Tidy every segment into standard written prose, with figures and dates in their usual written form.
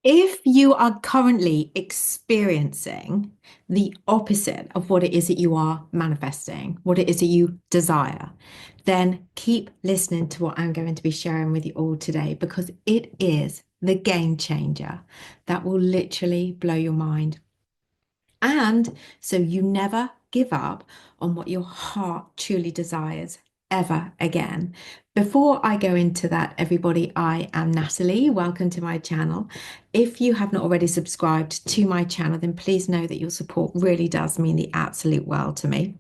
If you are currently experiencing the opposite of what it is that you are manifesting, what it is that you desire, then keep listening to what I'm going to be sharing with you all today because it is the game changer that will literally blow your mind. And so you never give up on what your heart truly desires ever again. Before I go into that, everybody, I am Natalie. Welcome to my channel. If you have not already subscribed to my channel, then please know that your support really does mean the absolute world to me.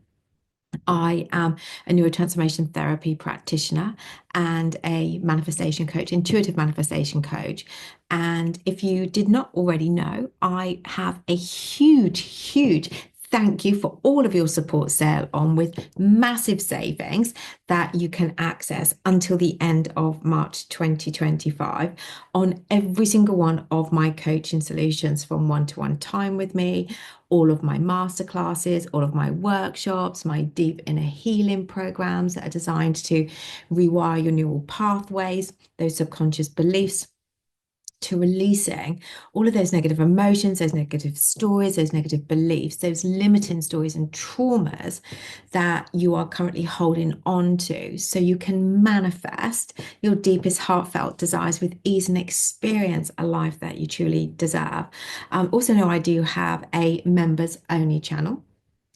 I am a neurotransformation therapy practitioner and a manifestation coach, intuitive manifestation coach. And if you did not already know, I have a huge thank you for all of your support sale on with massive savings that you can access until the end of March 2025 on every single one of my coaching solutions from one-to-one time with me, all of my masterclasses, all of my workshops, my deep inner healing programs that are designed to rewire your neural pathways, those subconscious beliefs, to releasing all of those negative emotions, those negative stories, those negative beliefs, those limiting stories and traumas that you are currently holding on to so you can manifest your deepest heartfelt desires with ease and experience a life that you truly deserve. Also know I do have a members only channel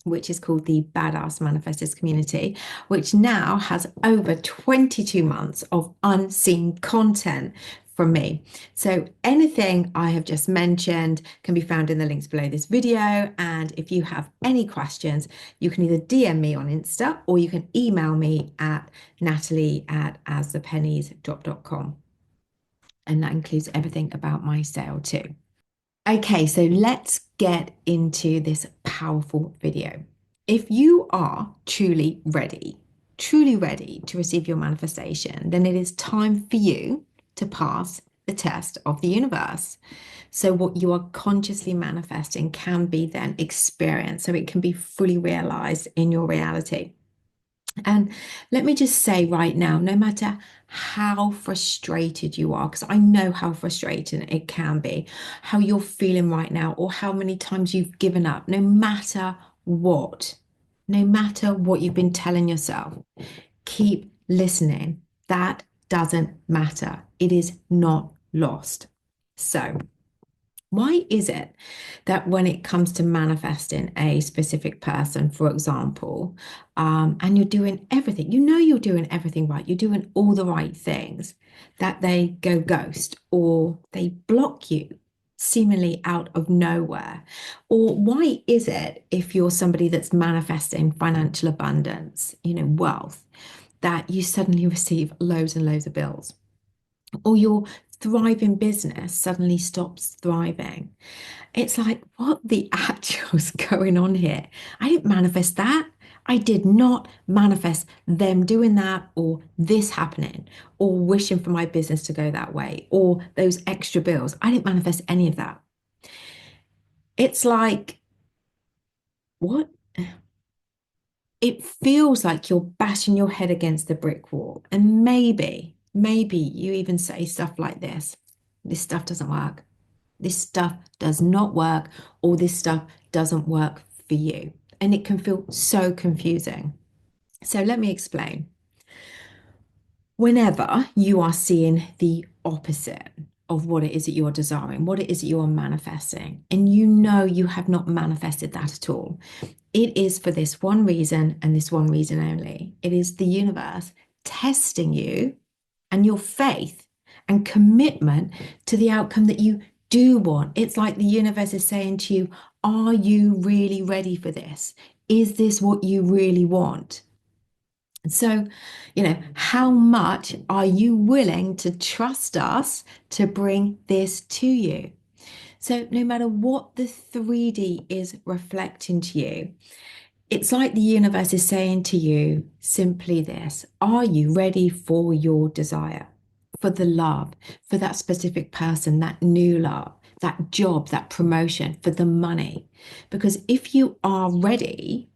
which is called the Badass Manifestors Community, which now has over 22 months of unseen content from me. So anything I have just mentioned can be found in the links below this video. And if you have any questions, you can either DM me on Insta or you can email me at natalie@asthepenniesdrop.com. And that includes everything about my sale too. Okay, so let's get into this powerful video. If you are truly ready to receive your manifestation, then it is time for you to pass the test of the universe. So, what you are consciously manifesting can be then experienced, so it can be fully realized in your reality. And let me just say right now, no matter how frustrated you are, because I know how frustrating it can be, how you're feeling right now, or how many times you've given up, no matter what you've been telling yourself, keep listening. That doesn't matter. It is not lost. So, why is it that when it comes to manifesting a specific person, for example, and you're doing everything, you know you're doing everything right, you're doing all the right things, that they go ghost or they block you seemingly out of nowhere? Or why is it if you're somebody that's manifesting financial abundance, wealth, that you suddenly receive loads and loads of bills? Or your thriving business suddenly stops thriving. It's like, what the actual's going on here? I didn't manifest that. I did not manifest them doing that or this happening or wishing for my business to go that way or those extra bills. I didn't manifest any of that. It's like, what? It feels like you're bashing your head against the brick wall. And maybe you even say stuff like this stuff doesn't work. This stuff does not work, or this stuff doesn't work for you. And it can feel so confusing. So let me explain. Whenever you are seeing the opposite of what it is that you're desiring, what it is that you are manifesting, and you know you have not manifested that at all, it is for this one reason and this one reason only. It is the universe testing you and your faith and commitment to the outcome that you do want. It's like the universe is saying to you, are you really ready for this? Is this what you really want? So, how much are you willing to trust us to bring this to you? So, no matter what the 3D is reflecting to you, it's like the universe is saying to you simply this: are you ready for your desire, for the love, for that specific person, that new love, that job, that promotion, for the money? Because if you are ready,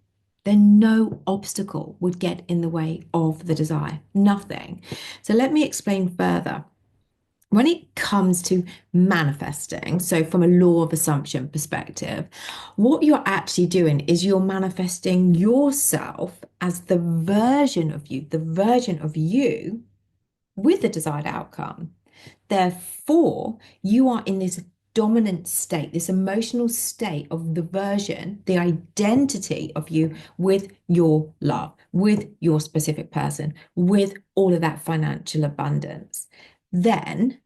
then no obstacle would get in the way of the desire, nothing. So let me explain further. when it comes to manifesting, so from a law of assumption perspective, what you're actually doing is you're manifesting yourself as the version of you with the desired outcome. Therefore, you are in this dominant state, this emotional state of the version, the identity of you with your love, with your specific person, with all of that financial abundance. Then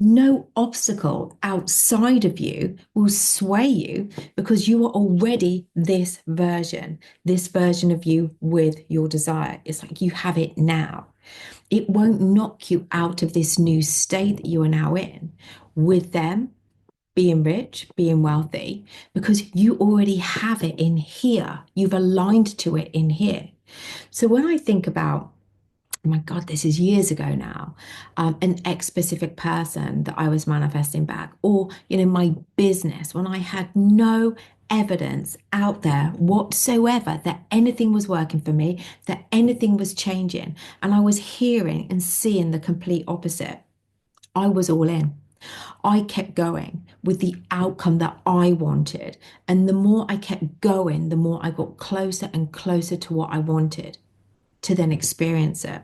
no obstacle outside of you will sway you because you are already this version of you with your desire. It's like you have it now. It won't knock you out of this new state that you are now in with them being rich, being wealthy, because you already have it in here. You've aligned to it in here. So when I think about, oh my God, this is years ago now, an ex-specific person that I was manifesting back, or, my business, when I had no evidence out there whatsoever that anything was working for me, that anything was changing, and I was hearing and seeing the complete opposite. I was all in. I kept going with the outcome that I wanted. And the more I kept going, the more I got closer and closer to what I wanted to then experience it.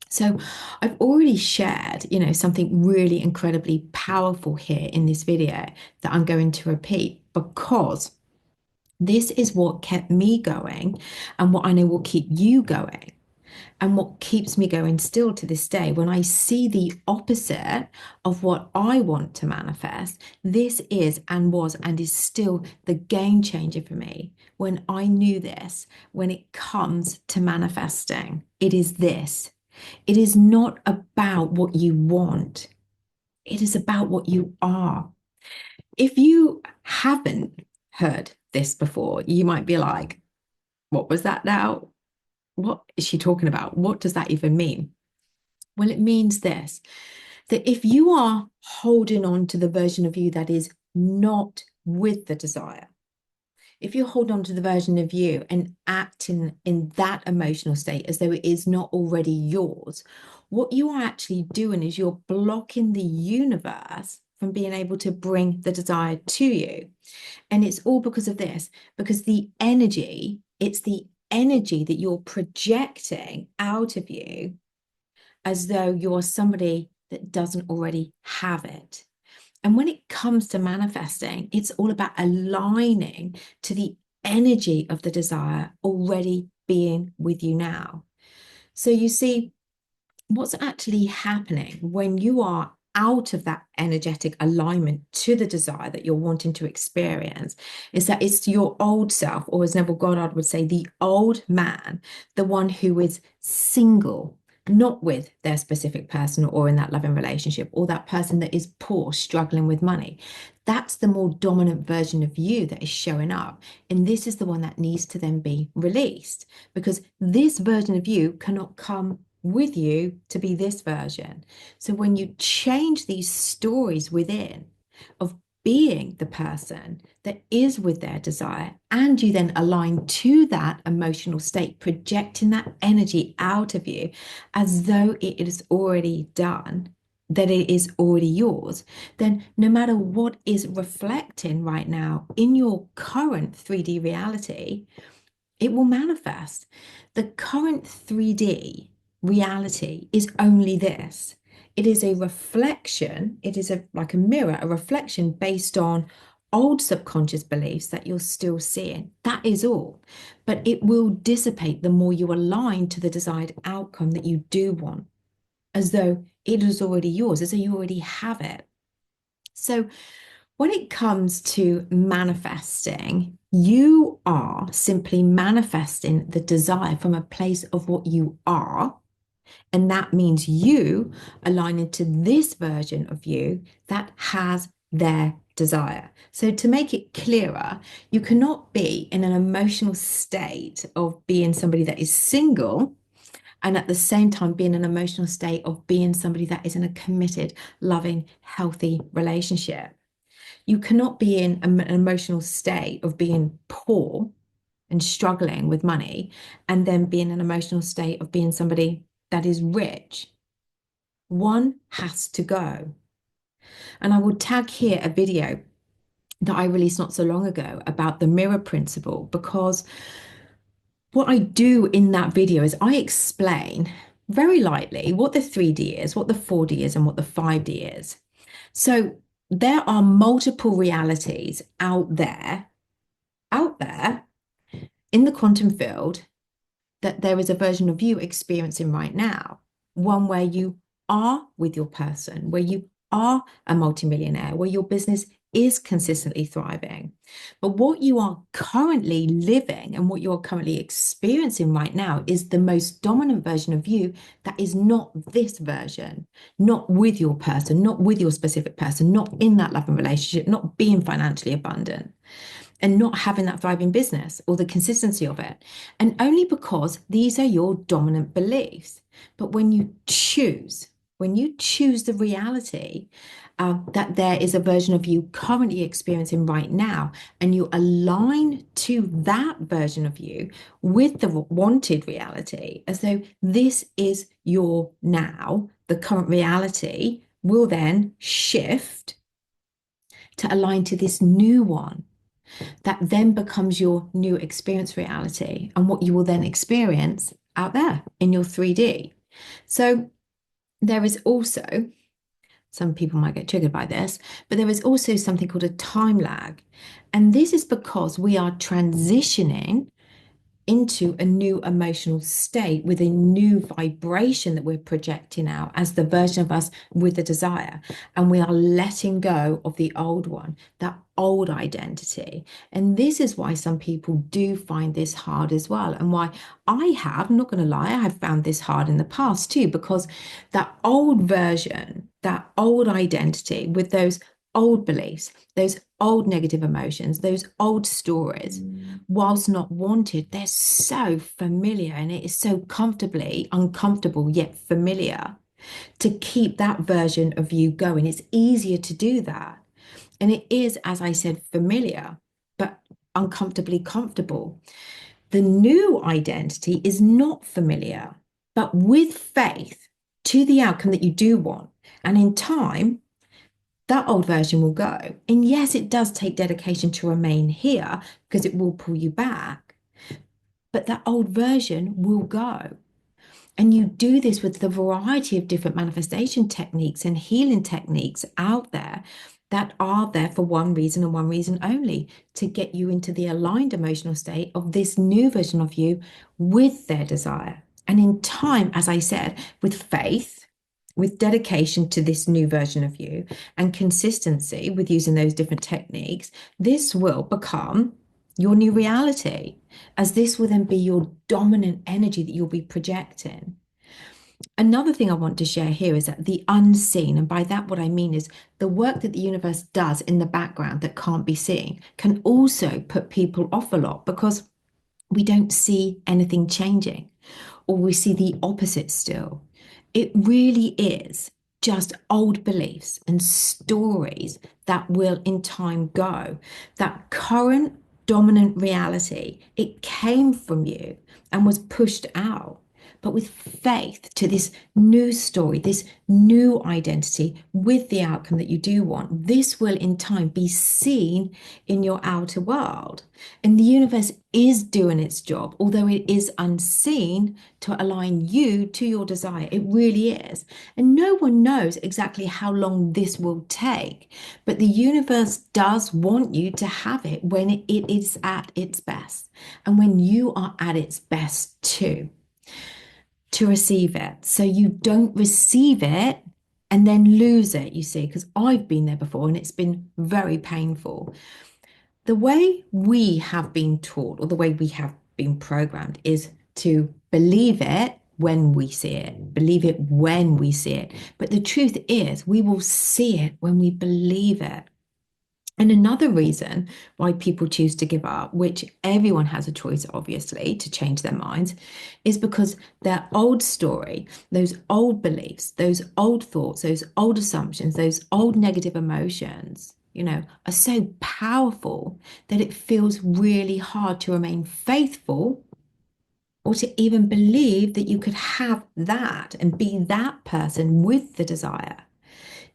So I've already shared, something really incredibly powerful here in this video that I'm going to repeat because this is what kept me going and what I know will keep you going and what keeps me going still to this day. When I see the opposite of what I want to manifest, this is and was and is still the game changer for me. When I knew this, when it comes to manifesting, it is this. It is not about what you want. It is about what you are. If you haven't heard this before, you might be like, what was that now? What is she talking about? What does that even mean? Well, it means this, that if you are holding on to the version of you that is not with the desire, if you hold on to the version of you and act in that emotional state as though it is not already yours, what you are actually doing is you're blocking the universe from being able to bring the desire to you. And it's all because of this, because it's the energy that you're projecting out of you as though you're somebody that doesn't already have it. And when it comes to manifesting, it's all about aligning to the energy of the desire already being with you now. So you see, what's actually happening when you are out of that energetic alignment to the desire that you're wanting to experience is that it's your old self, or as Neville Goddard would say, the old man, the one who is single, not with their specific person or in that loving relationship, or that person that is poor, struggling with money. That's the more dominant version of you that is showing up. And this is the one that needs to then be released, because this version of you cannot come with you to be this version. So when you change these stories within of being the person that is with their desire, and you then align to that emotional state, projecting that energy out of you as though it is already done, that it is already yours, then no matter what is reflecting right now in your current 3D reality, it will manifest. The current 3D reality is only this. It is a reflection, it is like a mirror, a reflection based on old subconscious beliefs that you're still seeing. That is all. But it will dissipate the more you align to the desired outcome that you do want, as though it is already yours, as though you already have it. So when it comes to manifesting, you are simply manifesting the desire from a place of what you are. And that means you aligning to this version of you that has their desire. So to make it clearer, you cannot be in an emotional state of being somebody that is single and at the same time be in an emotional state of being somebody that is in a committed, loving, healthy relationship. You cannot be in an emotional state of being poor and struggling with money and then be in an emotional state of being somebody that is rich. One has to go. And I will tag here a video that I released not so long ago about the mirror principle, because what I do in that video is I explain very lightly what the 3D is, what the 4D is, and what the 5D is. So there are multiple realities out there in the quantum field, that there is a version of you experiencing right now, one where you are with your person, where you are a multimillionaire, where your business is consistently thriving. But what you are currently living and what you're currently experiencing right now is the most dominant version of you that is not this version, not with your person, not with your specific person, not in that loving relationship, not being financially abundant, and not having that thriving business or the consistency of it. And only because these are your dominant beliefs. But when you choose the reality that there is a version of you currently experiencing right now, and you align to that version of you with the wanted reality, as though this is your now, the current reality will then shift to align to this new one that then becomes your new experience reality and what you will then experience out there in your 3D. So there is also, some people might get triggered by this, but there is also something called a time lag. And this is because we are transitioning into a new emotional state with a new vibration that we're projecting out as the version of us with the desire. And we are letting go of the old one, that old identity. And this is why some people do find this hard as well. And why I'm not going to lie, I have found this hard in the past too, because that old version, that old identity with those old beliefs, those old negative emotions, those old stories, whilst not wanted, they're so familiar, and it is so comfortably uncomfortable yet familiar to keep that version of you going. It's easier to do that. And it is, as I said, familiar, but uncomfortably comfortable. The new identity is not familiar, but with faith to the outcome that you do want. And in time, that old version will go. And yes, it does take dedication to remain here because it will pull you back, but that old version will go. And you do this with the variety of different manifestation techniques and healing techniques out there that are there for one reason and one reason only, to get you into the aligned emotional state of this new version of you with their desire. And in time, as I said, with faith, with dedication to this new version of you, and consistency with using those different techniques, this will become your new reality, as this will then be your dominant energy that you'll be projecting. Another thing I want to share here is that the unseen, and by that what I mean is the work that the universe does in the background that can't be seen, can also put people off a lot, because we don't see anything changing, or we see the opposite still. It really is just old beliefs and stories that will in time go. That current dominant reality, it came from you and was pushed out. But with faith to this new story, this new identity with the outcome that you do want, this will in time be seen in your outer world. And the universe is doing its job, although it is unseen, to align you to your desire. It really is. And no one knows exactly how long this will take, but the universe does want you to have it when it is at its best, and when you are at its best too, to receive it. So you don't receive it and then lose it, you see, because I've been there before and it's been very painful. The way we have been taught, or the way we have been programmed, is to believe it when we see it, believe it when we see it. But the truth is, we will see it when we believe it. And another reason why people choose to give up, which everyone has a choice, obviously, to change their minds, is because their old story, those old beliefs, those old thoughts, those old assumptions, those old negative emotions, are so powerful that it feels really hard to remain faithful or to even believe that you could have that and be that person with the desire.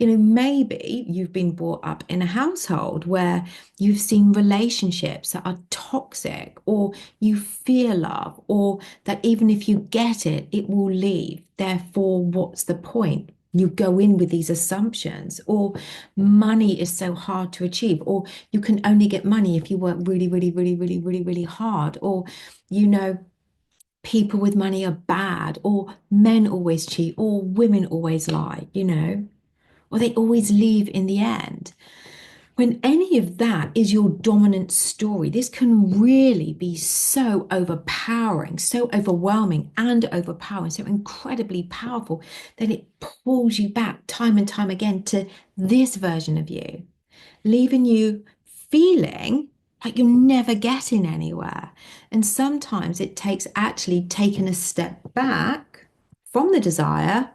Maybe you've been brought up in a household where you've seen relationships that are toxic, or you fear love, or that even if you get it, it will leave. Therefore, what's the point? You go in with these assumptions, or money is so hard to achieve, or you can only get money if you work really, really, really, really, really, really hard, or, you know, people with money are bad, or men always cheat, or women always lie, or they always leave in the end. When any of that is your dominant story, this can really be so overpowering, so overwhelming and overpowering, so incredibly powerful that it pulls you back time and time again to this version of you, leaving you feeling like you're never getting anywhere. And sometimes it takes actually taking a step back from the desire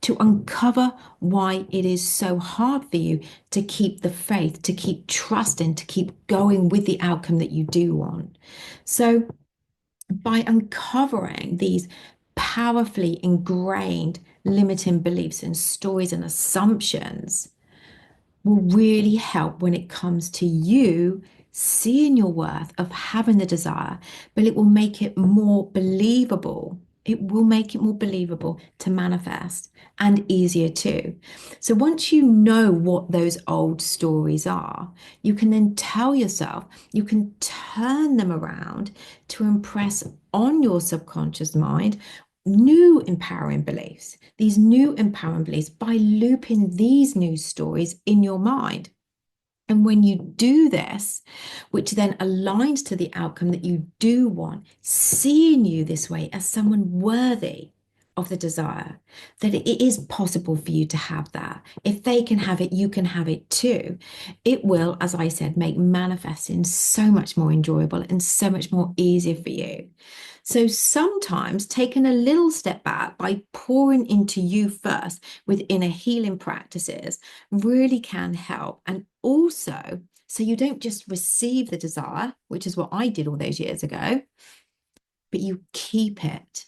to uncover why it is so hard for you to keep the faith, to keep trusting, to keep going with the outcome that you do want. So, by uncovering these powerfully ingrained limiting beliefs and stories and assumptions, will really help when it comes to you seeing your worth of having the desire, but it will make it more believable. It will make it more believable to manifest and easier too. So once you know what those old stories are, you can then tell yourself, you can turn them around to impress on your subconscious mind new empowering beliefs, these new empowering beliefs by looping these news stories in your mind. And when you do this, which then aligns to the outcome that you do want, seeing you this way as someone worthy of the desire, that it is possible for you to have that. If they can have it, you can have it too. It will, as I said, make manifesting so much more enjoyable and so much more easier for you. So sometimes taking a little step back by pouring into you first with inner healing practices really can help. And also, so you don't just receive the desire, which is what I did all those years ago, but you keep it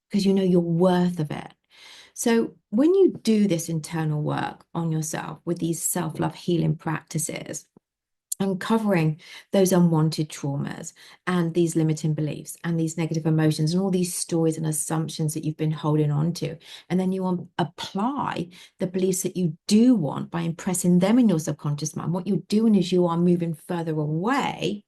because you know your worth of it. So when you do this internal work on yourself with these self-love healing practices, uncovering those unwanted traumas and these limiting beliefs and these negative emotions and all these stories and assumptions that you've been holding on to. And then you apply the beliefs that you do want by impressing them in your subconscious mind. What you're doing is you are moving further away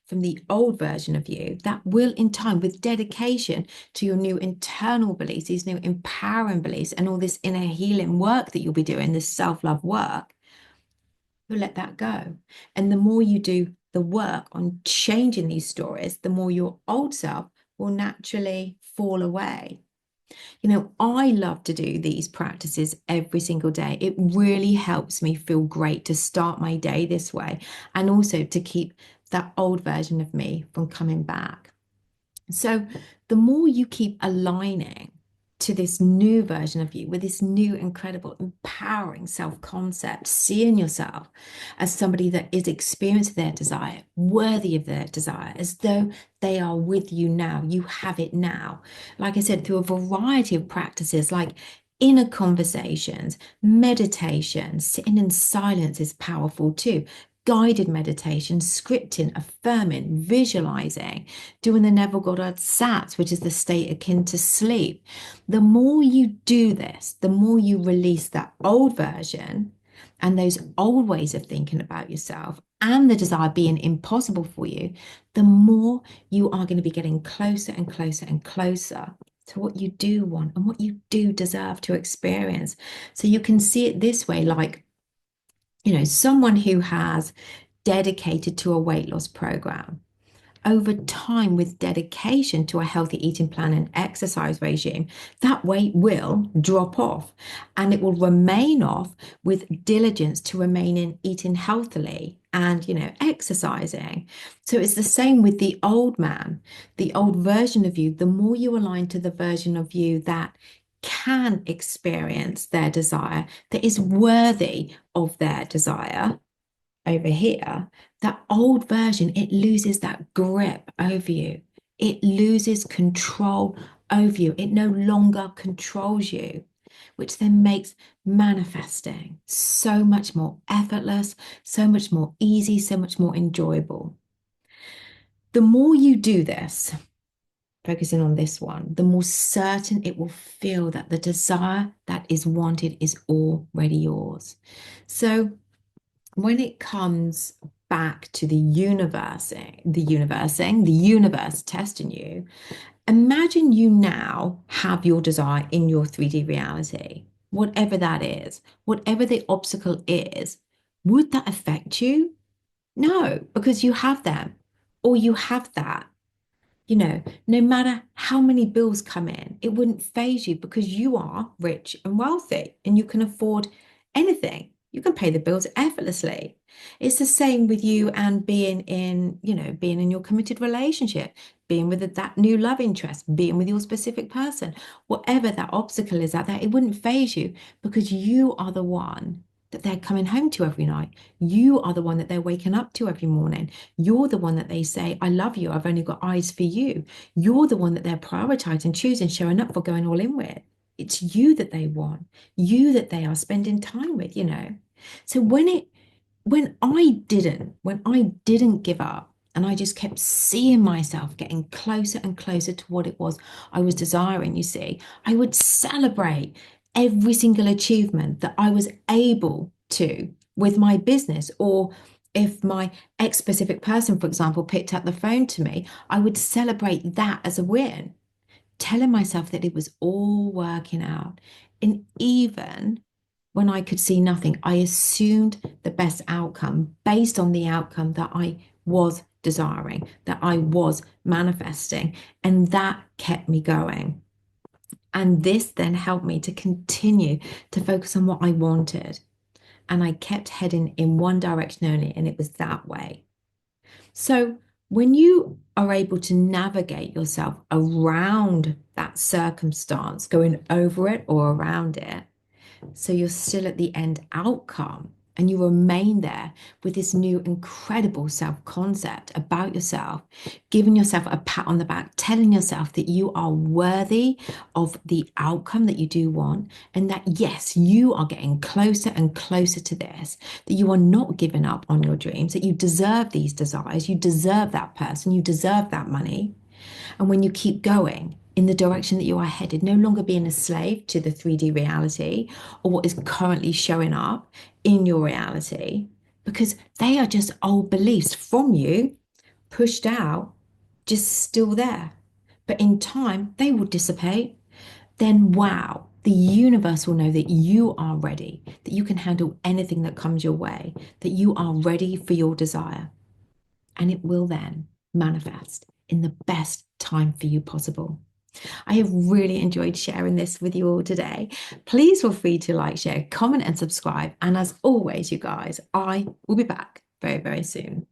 from the old version of you that will, in time, with dedication to your new internal beliefs, these new empowering beliefs, and all this inner healing work that you'll be doing, this self-love work, you'll let that go. And the more you do the work on changing these stories, the more your old self will naturally fall away. I love to do these practices every single day. It really helps me feel great to start my day this way, and also to keep that old version of me from coming back. So the more you keep aligning to this new version of you with this new, incredible, empowering self concept, seeing yourself as somebody that is experiencing their desire, worthy of their desire, as though they are with you now, you have it now. Like I said, through a variety of practices like inner conversations, meditation, sitting in silence is powerful too. Guided meditation, scripting, affirming, visualizing, doing the Neville Goddard Sats, which is the state akin to sleep. The more you do this, the more you release that old version and those old ways of thinking about yourself and the desire being impossible for you, the more you are going to be getting closer and closer and closer to what you do want and what you do deserve to experience. So you can see it this way, like, someone who has dedicated to a weight loss program over time with dedication to a healthy eating plan and exercise regime, that weight will drop off and it will remain off with diligence to remain in eating healthily and, exercising. So it's the same with the old man, the old version of you. The more you align to the version of you that can experience their desire, that is worthy of their desire over here, that old version, it loses that grip over you. It loses control over you. It no longer controls you, which then makes manifesting so much more effortless, so much more easy, so much more enjoyable. The more you do this, focusing on this one, the more certain it will feel that the desire that is wanted is already yours. So when it comes back to the universe testing you, imagine you now have your desire in your 3D reality, whatever that is, whatever the obstacle is. Would that affect you? No, because you have them, or you have that. No matter how many bills come in, it wouldn't phase you because you are rich and wealthy and you can afford anything. You can pay the bills effortlessly. It's the same with you and being in your committed relationship, being with that new love interest, being with your specific person, whatever that obstacle is out there, it wouldn't phase you because you are the one that they're coming home to every night. You are the one that they're waking up to every morning. You're the one that they say, I love you. I've only got eyes for you. You're the one that they're prioritizing, choosing, showing up for, going all in with. It's you that they want, you that they are spending time with. So when I didn't give up and I just kept seeing myself getting closer and closer to what it was I was desiring, I would celebrate every single achievement that I was able to with my business. Or if my ex-specific person, for example, picked up the phone to me, I would celebrate that as a win, telling myself that it was all working out. And even when I could see nothing, I assumed the best outcome based on the outcome that I was desiring, that I was manifesting. And that kept me going. And this then helped me to continue to focus on what I wanted. And I kept heading in one direction only, and it was that way. So when you are able to navigate yourself around that circumstance, going over it or around it, so you're still at the end outcome and you remain there with this new incredible self-concept about yourself, giving yourself a pat on the back, telling yourself that you are worthy of the outcome that you do want, and that yes, you are getting closer and closer to this, that you are not giving up on your dreams, that you deserve these desires, you deserve that person, you deserve that money. And when you keep going in the direction that you are headed, no longer being a slave to the 3D reality or what is currently showing up in your reality, because they are just old beliefs from you, pushed out, just still there. But in time, they will dissipate. Then, wow, the universe will know that you are ready, that you can handle anything that comes your way, that you are ready for your desire. And it will then manifest in the best time for you possible. I have really enjoyed sharing this with you all today. Please feel free to like, share, comment, and subscribe. And as always, you guys, I will be back very, very soon.